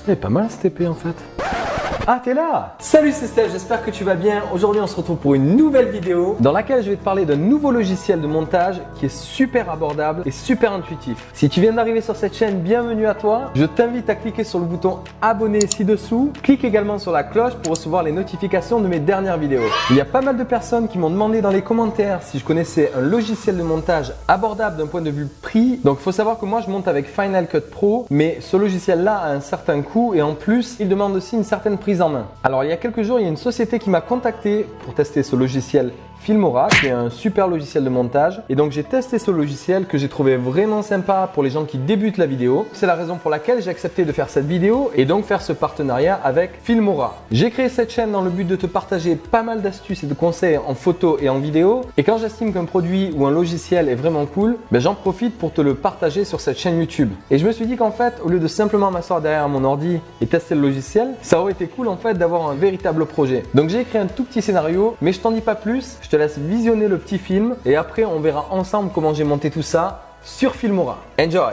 C'est pas mal cette épée en fait. Ah, t'es là! Salut, c'est Steph, j'espère que tu vas bien. Aujourd'hui, on se retrouve pour une nouvelle vidéo dans laquelle je vais te parler d'un nouveau logiciel de montage qui est super abordable et super intuitif. Si tu viens d'arriver sur cette chaîne, bienvenue à toi. Je t'invite à cliquer sur le bouton abonner ci-dessous. Clique également sur la cloche pour recevoir les notifications de mes dernières vidéos. Il y a pas mal de personnes qui m'ont demandé dans les commentaires si je connaissais un logiciel de montage abordable d'un point de vue prix. Donc, il faut savoir que moi, je monte avec Final Cut Pro, mais ce logiciel-là a un certain coût et en plus, il demande aussi une certaine prise en main. Alors il y a quelques jours, il y a une société qui m'a contacté pour tester ce logiciel Filmora, qui est un super logiciel de montage. Et donc j'ai testé ce logiciel que j'ai trouvé vraiment sympa pour les gens qui débutent la vidéo. C'est la raison pour laquelle j'ai accepté de faire cette vidéo et donc faire ce partenariat avec Filmora. J'ai créé cette chaîne dans le but de te partager pas mal d'astuces et de conseils en photo et en vidéo. Et quand j'estime qu'un produit ou un logiciel est vraiment cool, j'en profite pour te le partager sur cette chaîne YouTube. Et je me suis dit qu'en fait, au lieu de simplement m'asseoir derrière mon ordi et tester le logiciel, ça aurait été cool en fait d'avoir un véritable projet. Donc j'ai écrit un tout petit scénario, mais je t'en dis pas plus. Je te laisse visionner le petit film et après on verra ensemble comment j'ai monté tout ça sur Filmora. Enjoy!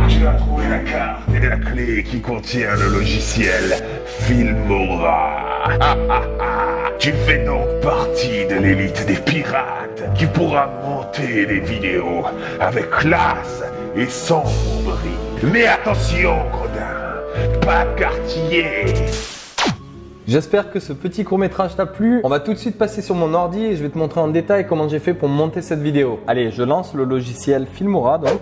Tu as trouvé la carte et la clé qui contient le logiciel Filmora. Tu fais donc partie de l'élite des pirates qui pourra monter des vidéos avec classe et sans bomberie. Mais attention, Gredin, pas de quartier. J'espère que ce petit court-métrage t'a plu. On va tout de suite passer sur mon ordi et je vais te montrer en détail comment j'ai fait pour monter cette vidéo. Allez, je lance le logiciel Filmora donc.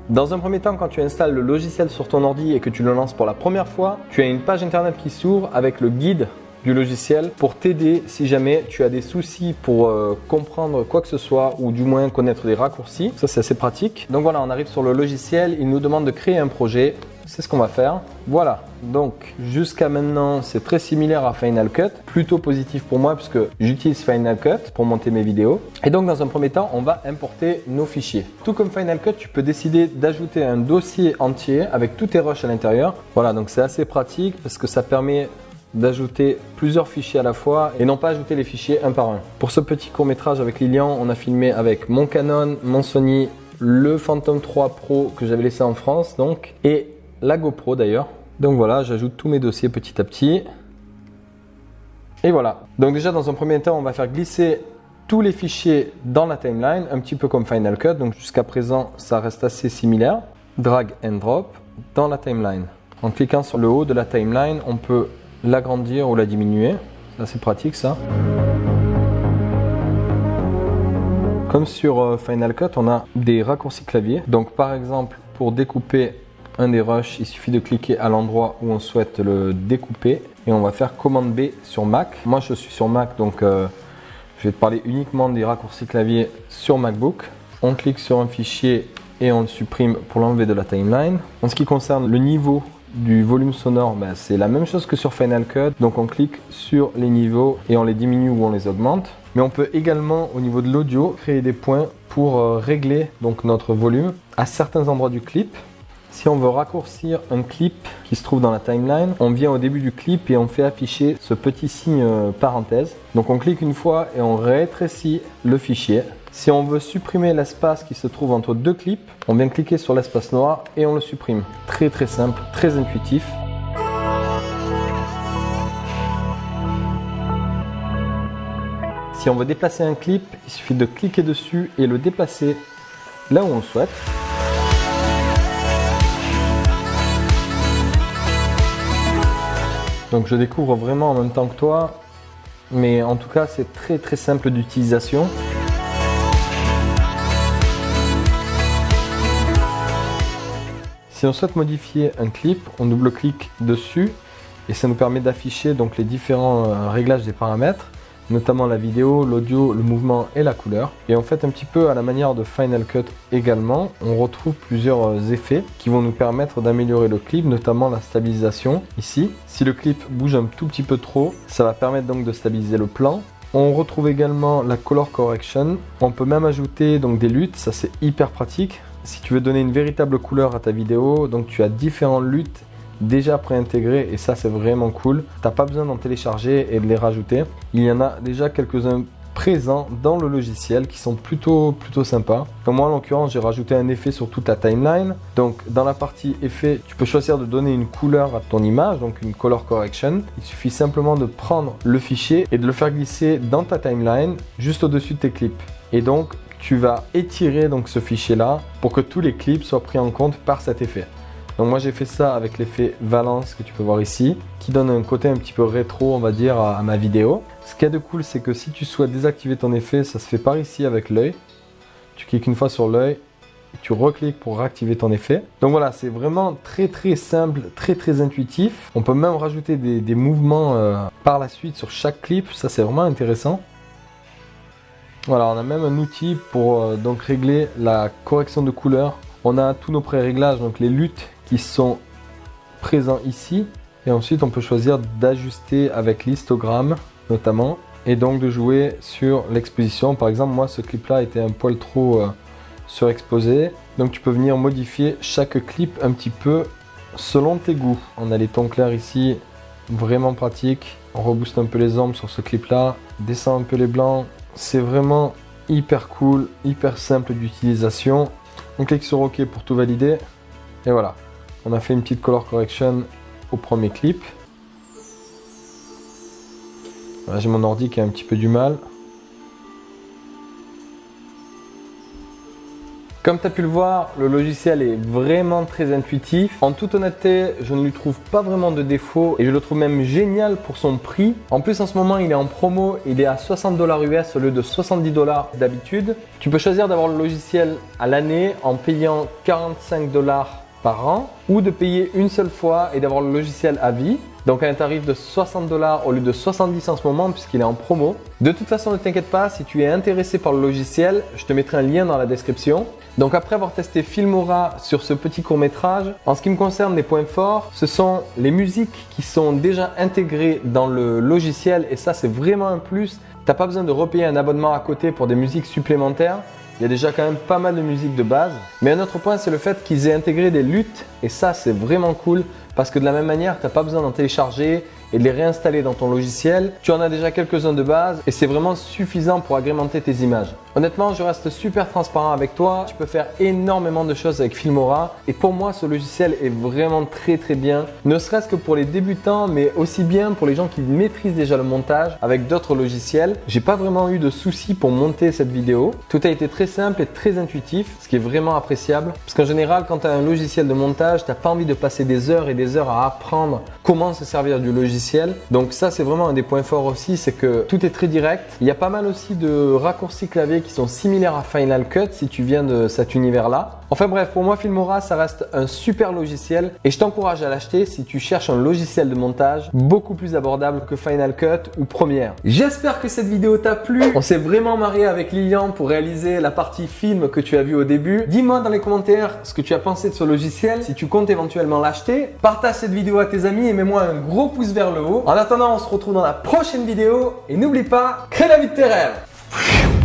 Dans un premier temps, quand tu installes le logiciel sur ton ordi et que tu le lances pour la première fois, tu as une page internet qui s'ouvre avec le guide du logiciel pour t'aider si jamais tu as des soucis pour comprendre quoi que ce soit ou du moins connaître des raccourcis. Ça, c'est assez pratique. Donc voilà, on arrive sur le logiciel. Il nous demande de créer un projet. C'est ce qu'on va faire. Voilà, donc jusqu'à maintenant, c'est très similaire à Final Cut. Plutôt positif pour moi puisque j'utilise Final Cut pour monter mes vidéos. Et donc dans un premier temps, on va importer nos fichiers. Tout comme Final Cut, tu peux décider d'ajouter un dossier entier avec tous tes rushs à l'intérieur. Voilà, donc c'est assez pratique parce que ça permet d'ajouter plusieurs fichiers à la fois et non pas ajouter les fichiers un par un. Pour ce petit court-métrage avec Lilian, on a filmé avec mon Canon, mon Sony, le Phantom 3 Pro que j'avais laissé en France donc et la GoPro d'ailleurs. Donc voilà, j'ajoute tous mes dossiers petit à petit. Et voilà. Donc déjà dans un premier temps, on va faire glisser tous les fichiers dans la timeline, un petit peu comme Final Cut. Donc jusqu'à présent, ça reste assez similaire. Drag and drop dans la timeline. En cliquant sur le haut de la timeline, on peut l'agrandir ou la diminuer. C'est assez pratique ça. Comme sur Final Cut, on a des raccourcis clavier. Donc par exemple, pour découper un des rushs, il suffit de cliquer à l'endroit où on souhaite le découper et on va faire commande B sur Mac. Moi je suis sur Mac donc je vais te parler uniquement des raccourcis clavier sur MacBook. On clique sur un fichier et on le supprime pour l'enlever de la timeline. En ce qui concerne le niveau du volume sonore, c'est la même chose que sur Final Cut. Donc on clique sur les niveaux et on les diminue ou on les augmente. Mais on peut également au niveau de l'audio créer des points pour régler donc notre volume à certains endroits du clip. Si on veut raccourcir un clip qui se trouve dans la timeline, on vient au début du clip et on fait afficher ce petit signe parenthèse. Donc on clique une fois et on rétrécit le fichier. Si on veut supprimer l'espace qui se trouve entre deux clips, on vient cliquer sur l'espace noir et on le supprime. Très très simple, très intuitif. Si on veut déplacer un clip, il suffit de cliquer dessus et le déplacer là où on le souhaite. Donc je découvre vraiment en même temps que toi, mais en tout cas c'est très très simple d'utilisation. Si on souhaite modifier un clip, on double-clique dessus et ça nous permet d'afficher donc les différents réglages des paramètres, notamment la vidéo, l'audio, le mouvement et la couleur. Et en fait un petit peu à la manière de Final Cut également, on retrouve plusieurs effets qui vont nous permettre d'améliorer le clip, notamment la stabilisation ici. Si le clip bouge un tout petit peu trop, ça va permettre donc de stabiliser le plan. On retrouve également la color correction. On peut même ajouter donc des luttes, ça c'est hyper pratique. Si tu veux donner une véritable couleur à ta vidéo, donc tu as différentes luttes déjà préintégrés et ça c'est vraiment cool. T'as pas besoin d'en télécharger et de les rajouter. Il y en a déjà quelques-uns présents dans le logiciel qui sont plutôt sympas. Comme moi en l'occurrence j'ai rajouté un effet sur toute la timeline. Donc dans la partie effet, tu peux choisir de donner une couleur à ton image, donc une color correction. Il suffit simplement de prendre le fichier et de le faire glisser dans ta timeline juste au-dessus de tes clips. Et donc tu vas étirer donc ce fichier là pour que tous les clips soient pris en compte par cet effet. Donc moi j'ai fait ça avec l'effet Valence que tu peux voir ici, qui donne un côté un petit peu rétro on va dire à ma vidéo. Ce qu'il y a de cool c'est que si tu souhaites désactiver ton effet, ça se fait par ici avec l'œil. Tu cliques une fois sur l'œil, et tu recliques pour réactiver ton effet. Donc voilà, c'est vraiment très simple, très intuitif. On peut même rajouter des mouvements par la suite sur chaque clip, ça c'est vraiment intéressant. Voilà, on a même un outil pour donc régler la correction de couleur. On a tous nos pré-réglages, donc les luttes qui sont présents ici. Et ensuite, on peut choisir d'ajuster avec l'histogramme, notamment. Et donc de jouer sur l'exposition. Par exemple, moi, ce clip-là était un poil trop surexposé. Donc tu peux venir modifier chaque clip un petit peu selon tes goûts. On a les tons clairs ici, vraiment pratique. On rebooste un peu les ombres sur ce clip-là. Descend un peu les blancs. C'est vraiment hyper cool, hyper simple d'utilisation. On clique sur OK pour tout valider. Et voilà, on a fait une petite color correction au premier clip. Voilà, j'ai mon ordi qui a un petit peu du mal. Comme tu as pu le voir, le logiciel est vraiment très intuitif. En toute honnêteté, je ne lui trouve pas vraiment de défaut et je le trouve même génial pour son prix. En plus, en ce moment, il est en promo, il est à 60 $ US au lieu de 70 $ d'habitude. Tu peux choisir d'avoir le logiciel à l'année en payant 45 $ par an ou de payer une seule fois et d'avoir le logiciel à vie. Donc à un tarif de 60 $ au lieu de 70 en ce moment puisqu'il est en promo. De toute façon, ne t'inquiète pas, si tu es intéressé par le logiciel, je te mettrai un lien dans la description. Donc après avoir testé Filmora sur ce petit court-métrage, en ce qui me concerne, les points forts, ce sont les musiques qui sont déjà intégrées dans le logiciel et ça c'est vraiment un plus. T'as pas besoin de repayer un abonnement à côté pour des musiques supplémentaires. Il y a déjà quand même pas mal de musique de base. Mais un autre point, c'est le fait qu'ils aient intégré des luttes et ça c'est vraiment cool parce que de la même manière, tu n'as pas besoin d'en télécharger et de les réinstaller dans ton logiciel. Tu en as déjà quelques-uns de base et c'est vraiment suffisant pour agrémenter tes images. Honnêtement, je reste super transparent avec toi. Tu peux faire énormément de choses avec Filmora et pour moi, ce logiciel est vraiment très bien. Ne serait-ce que pour les débutants, mais aussi bien pour les gens qui maîtrisent déjà le montage avec d'autres logiciels. J'ai pas vraiment eu de soucis pour monter cette vidéo. Tout a été très simple et très intuitif, ce qui est vraiment appréciable. Parce qu'en général, quand tu as un logiciel de montage, tu n'as pas envie de passer des heures et des heures à apprendre comment se servir du logiciel. Donc ça, c'est vraiment un des points forts aussi, c'est que tout est très direct. Il y a pas mal aussi de raccourcis clavier qui sont similaires à Final Cut si tu viens de cet univers-là. Enfin bref, pour moi, Filmora, ça reste un super logiciel et je t'encourage à l'acheter si tu cherches un logiciel de montage beaucoup plus abordable que Final Cut ou Premiere. J'espère que cette vidéo t'a plu. On s'est vraiment marré avec Lilian pour réaliser la partie film que tu as vu au début. Dis-moi dans les commentaires ce que tu as pensé de ce logiciel, si tu comptes éventuellement l'acheter. Partage cette vidéo à tes amis et mets-moi un gros pouce vers le haut. En attendant, on se retrouve dans la prochaine vidéo et n'oublie pas, crée la vie de tes rêves.